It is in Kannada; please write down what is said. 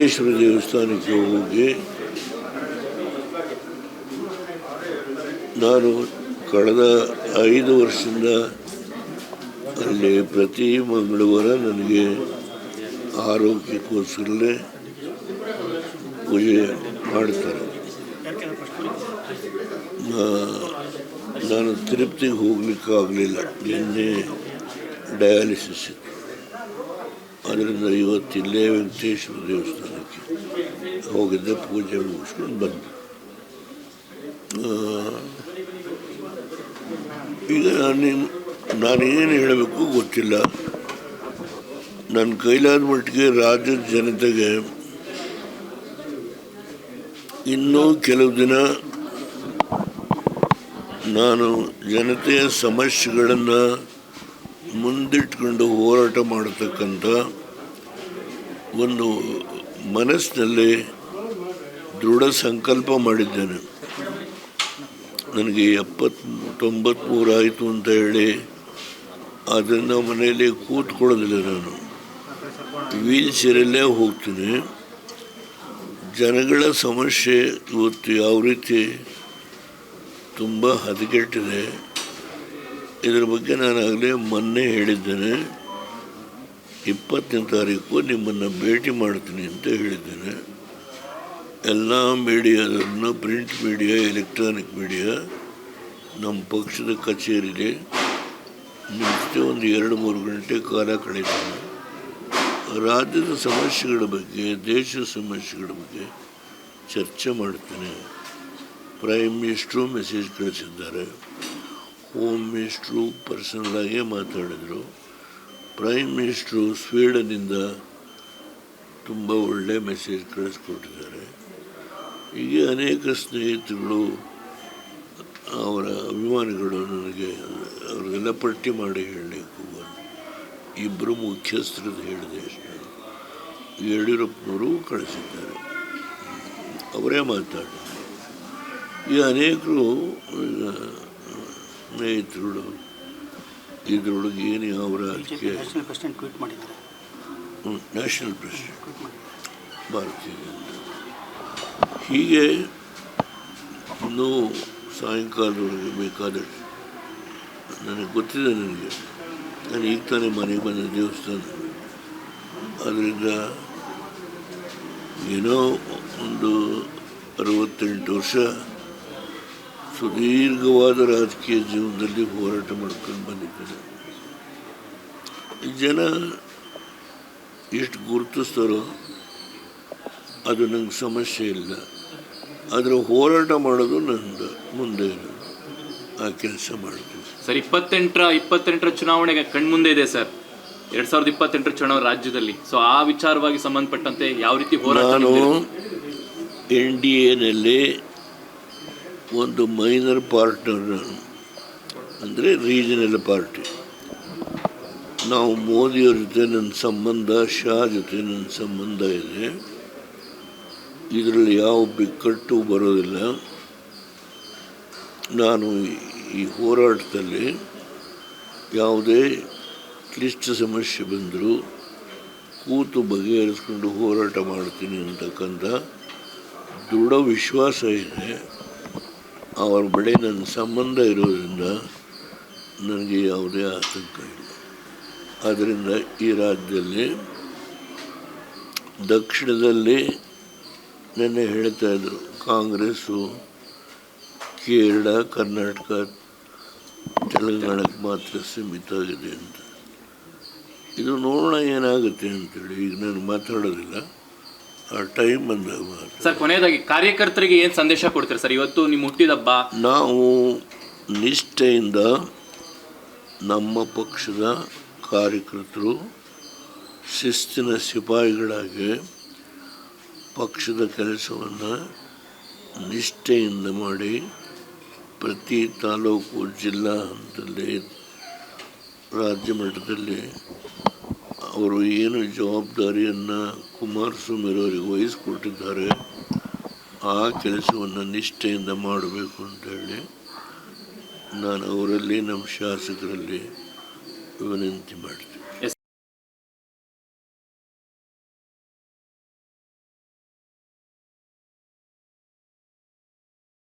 ವೆಂಕಟೇಶ್ವರ ದೇವಸ್ಥಾನಕ್ಕೆ ಹೋಗಿ ನಾನು ಕಳೆದ 5 ವರ್ಷದಿಂದ ಅಲ್ಲಿ ಪ್ರತಿ ಮಂಗಳವಾರ ನನಗೆ ಆರೋಗ್ಯಕ್ಕೋಸ್ಕರಲೇ ಪೂಜೆ ಮಾಡ್ತಾರೆ. ನಾನು ತಿರುಪತಿಗೆ ಹೋಗ್ಲಿಕ್ಕಾಗಲಿಲ್ಲ, ನಿನ್ನೆ ಡಯಾಲಿಸಿಸ್ ಇತ್ತು. ಅದರಿಂದ ಇವತ್ತಿಲ್ಲೇ ವೆಂಕಟೇಶ್ವರ ದೇವಸ್ಥಾನಕ್ಕೆ ಹೋಗಿದ್ದೆ, ಪೂಜೆ ಮುಗಿಸ್ಕೊಂಡು ಬಂದೆ. ಈಗ ನಾನೇನು ಹೇಳಬೇಕು ಗೊತ್ತಿಲ್ಲ. ನನ್ನ ಕೈಲಾದ ಮಟ್ಟಿಗೆ ರಾಜ್ಯದ ಜನತೆಗೆ ಇನ್ನೂ ಕೆಲವು ದಿನ ನಾನು ಜನತೆಯ ಸಮಸ್ಯೆಗಳನ್ನು ಮುಂದಿಟ್ಕೊಂಡು ಹೋರಾಟ ಮಾಡತಕ್ಕಂಥ ಒಂದು ಮನಸ್ಸಿನಲ್ಲಿ ದೃಢ ಸಂಕಲ್ಪ ಮಾಡಿದ್ದೇನೆ. ನನಗೆ 93 ಆಯಿತು ಅಂತ ಹೇಳಿ ಅದನ್ನು ಮನೆಯಲ್ಲಿ ಕೂತ್ಕೊಳ್ಳೋದಿಲ್ಲ. ನಾನು ವೀಲ್ ಚೇರಲ್ಲೇ ಹೋಗ್ತೀನಿ. ಜನಗಳ ಸಮಸ್ಯೆ ಇವತ್ತು ಯಾವ ರೀತಿ ತುಂಬ ಹದಗೆಟ್ಟಿದೆ, ಇದರ ಬಗ್ಗೆ ನಾನಾಗಲೇ ಮೊನ್ನೆ ಹೇಳಿದ್ದೇನೆ. 20ನೇ ತಾರೀಕು ನಿಮ್ಮನ್ನು ಭೇಟಿ ಮಾಡ್ತೀನಿ ಅಂತ ಹೇಳಿದ್ದೇನೆ. ಎಲ್ಲ ಮೀಡಿಯಾದನ್ನು, ಪ್ರಿಂಟ್ ಮೀಡಿಯಾ, ಎಲೆಕ್ಟ್ರಾನಿಕ್ ಮೀಡಿಯಾ, ನಮ್ಮ ಪಕ್ಷದ ಕಚೇರಿಲಿ ನಿಮಗೆ ಒಂದು 2-3 ಗಂಟೆ ಕಾಲ ಕಳೀತೀನಿ. ರಾಜ್ಯದ ಸಮಸ್ಯೆಗಳ ಬಗ್ಗೆ, ದೇಶದ ಸಮಸ್ಯೆಗಳ ಬಗ್ಗೆ ಚರ್ಚೆ ಮಾಡ್ತೀನಿ. ಪ್ರೈಮ್ ಮಿನಿಸ್ಟ್ರು ಮೆಸೇಜ್ ಕಳಿಸಿದ್ದಾರೆ, ಹೋಮ್ ಮಿನಿಸ್ಟ್ರು ಪರ್ಸನಲಾಗೇ ಮಾತಾಡಿದರು. ಪ್ರೈಮ್ ಮಿನಿಸ್ಟ್ರು ಸ್ವೀಡನ್ನಿಂದ ತುಂಬ ಒಳ್ಳೆ ಮೆಸೇಜ್ ಕಳಿಸ್ಕೊಟ್ಟಿದ್ದಾರೆ. ಹೀಗೆ ಅನೇಕ ಸ್ನೇಹಿತರುಗಳು, ಅವರ ಅಭಿಮಾನಿಗಳು ನನಗೆ ಅವ್ರಿಗೆಲ್ಲ ಪಟ್ಟಿ ಮಾಡಿ ಹೇಳಲಿಕ್ಕೆ ಇಬ್ಬರು ಮುಖ್ಯಸ್ಥರದ್ದು ಹೇಳಿದೆ. ಯಡಿಯೂರಪ್ಪನವರು ಕಳಿಸಿದ್ದಾರೆ, ಅವರೇ ಮಾತಾಡಿದ್ದಾರೆ. ಈ ಅನೇಕರು ಸ್ನೇಹಿತರುಗಳು ಇದರೊಳಗೆ ಏನು ಯಾವ ರಾಜಕೀಯ ನ್ಯಾಷನಲ್ ಪ್ರೆಸಿಡೆಂಟ್ ಭಾರತೀಯ ಜನತಾ, ಹೀಗೆ ಇನ್ನೂ ಸಾಯಂಕಾಲದವರೆಗೆ ಬೇಕಾದಷ್ಟು ನನಗೆ ಗೊತ್ತಿದೆ. ನಾನು ಈಗ ತಾನೇ ಮನೆಗೆ ಬಂದ ದೇವಸ್ಥಾನ. ಅದರಿಂದ ಏನೋ ಒಂದು 68 ವರ್ಷ ಸುದೀರ್ಘವಾದ ರಾಜಕೀಯ ಜೀವನದಲ್ಲಿ ಹೋರಾಟ ಮಾಡ್ಕೊಂಡು ಬಂದಿದ್ದೇನೆ. ಜನ ಎಷ್ಟು ಗುರುತಿಸ್ತಾರೋ ಅದು ನಂಗೆ ಸಮಸ್ಯೆ ಇಲ್ಲ, ಆದರೆ ಹೋರಾಟ ಮಾಡೋದು ನಂದು ಮುಂದೆ ಇರೋದು, ಆ ಕೆಲಸ ಮಾಡ್ತೀವಿ ಸರ್. 28ರ ಚುನಾವಣೆಗೆ ಕಣ್ಮುಂದೆ ಇದೆ ಸರ್. 2028 ಚುನಾವಣೆ ರಾಜ್ಯದಲ್ಲಿ. ಸೊ ಆ ವಿಚಾರವಾಗಿ ಸಂಬಂಧಪಟ್ಟಂತೆ ಯಾವ ರೀತಿ ಹೋರಾಟ? ನಾನು NDAನಲ್ಲಿ ಒಂದು ಮೈನರ್ ಪಾರ್ಟ್ನರ್, ಅಂದರೆ ರೀಜನಲ್ ಪಾರ್ಟಿ. ನಾವು ಮೋದಿಯವ್ರ ಜೊತೆ ನನ್ನ ಸಂಬಂಧ, ಶಾ ಜೊತೆ ನನ್ನ ಸಂಬಂಧ ಇದೆ. ಇದರಲ್ಲಿ ಯಾವ ಬಿಕ್ಕಟ್ಟು ಬರೋದಿಲ್ಲ. ನಾನು ಈ ಹೋರಾಟದಲ್ಲಿ ಯಾವುದೇ ಕ್ಲಿಷ್ಟ ಸಮಸ್ಯೆ ಬಂದರೂ ಕೂತು ಬಗೆಹರಿಸ್ಕೊಂಡು ಹೋರಾಟ ಮಾಡ್ತೀನಿ ಅಂತಕ್ಕಂಥ ದೃಢ ವಿಶ್ವಾಸ ಇದೆ. ಅವರ ಬಳಿ ನನ್ನ ಸಂಬಂಧ ಇರೋದ್ರಿಂದ ನನಗೆ ಯಾವುದೇ ಆತಂಕ ಇಲ್ಲ. ಆದ್ದರಿಂದ ಈ ರಾಜ್ಯದಲ್ಲಿ, ದಕ್ಷಿಣದಲ್ಲಿ ನೆನ್ನೆ ಹೇಳ್ತಾ ಇದ್ದರು, ಕಾಂಗ್ರೆಸ್ಸು ಕೇರಳ, ಕರ್ನಾಟಕ, ತೆಲಂಗಾಣಕ್ಕೆ ಮಾತ್ರ ಸೀಮಿತ ಆಗಿದೆ ಅಂತ. ಇದು ನೋಡೋಣ ಏನಾಗುತ್ತೆ ಅಂತೇಳಿ ಈಗ ನಾನು ಮಾತಾಡೋದಿಲ್ಲ, ಆ ಟೈಮ್ ಬಂದಾಗ ಮಾತ್ರ. ಸರ್, ಕೊನೆಯದಾಗಿ ಕಾರ್ಯಕರ್ತರಿಗೆ ಏನು ಸಂದೇಶ ಕೊಡ್ತೀರಾ ಸರ್? ಇವತ್ತು ನಿಮ್ಮ ಹುಟ್ಟಿದಬ್ಬ. ನಾವು ನಿಷ್ಠೆಯಿಂದ ನಮ್ಮ ಪಕ್ಷದ ಕಾರ್ಯಕರ್ತರು ಶಿಸ್ತಿನ ಸಿಪಾಯಿಗಳಾಗಿ ಪಕ್ಷದ ಕೆಲಸವನ್ನು ನಿಷ್ಠೆಯಿಂದ ಮಾಡಿ ಪ್ರತಿ ತಾಲೂಕು, ಜಿಲ್ಲಾ ಹಂತದಲ್ಲಿ, ರಾಜ್ಯ ಮಟ್ಟದಲ್ಲಿ ಅವರು ಏನು ಜವಾಬ್ದಾರಿಯನ್ನು ಕುಮಾರಸ್ವಾಮಿಯವರಿಗೆ ವಹಿಸ್ಕೊಟ್ಟಿದ್ದಾರೆ ಆ ಕೆಲಸವನ್ನು ನಿಷ್ಠೆಯಿಂದ ಮಾಡಬೇಕು ಅಂತೇಳಿ ನಾನು ಅವರಲ್ಲಿ, ನಮ್ಮ ಶಾಸಕರಲ್ಲಿ ವಿನಂತಿ ಮಾಡ್ತೀನಿ.